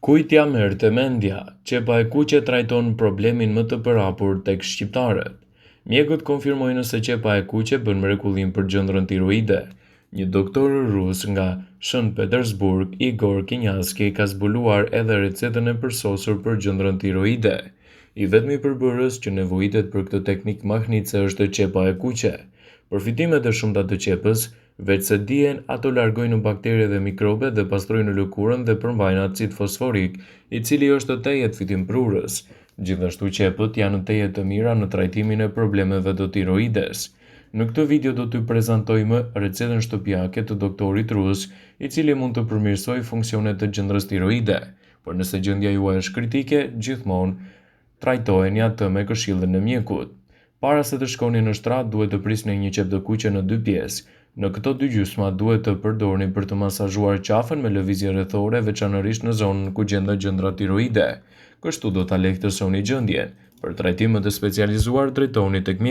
Kujt ja merrte mendja, qepa e kuqe trajton problemin më të përhapur tek shqiptarët. Mjekët konfirmojnë se qepa e kuqe bën mrekullim për gjëndrën tiroide. Një doktor rus nga Shën Petersburg, Igor Kinjaski, ka zbuluar edhe recetën e përsosur për gjëndrën tiroide. I vetmi përbërës që nevojitet për këtë teknik mahnitse është qepa e kuqe. Përfitimet e shumta të qepës, veç se dihen, ato largojnë baktere dhe mikrobe dhe pastrojnë lëkurën dhe përmbajnë acid fosforik, i cili është tejet fitimprurës. Gjithashtu qepët janë teje të mira në trajtimin e problemeve të tiroides. Në këtë video do t'ju prezantojmë recetën shtëpiake të doktorit rus, i cili mund të përmirësojë funksionet të gjëndrës tiroide. Por nëse gjendja juaj është kritike, gjithmonë trajtojeni atë me këshillin e mjekut. Para se të shkoni në shtrat, duhet të prisni një qep të kuqe në 2 pjesë. Në këto 2 gjysma duhet të përdorni për të masazhuar qafën me lëvizje rrethore, veçanërisht në zonën ku gjendet gjëndra tiroide. Kështu do ta lehtësoni gjendjen. Për trajtime të specializuar, drejtohuni tek mjeku.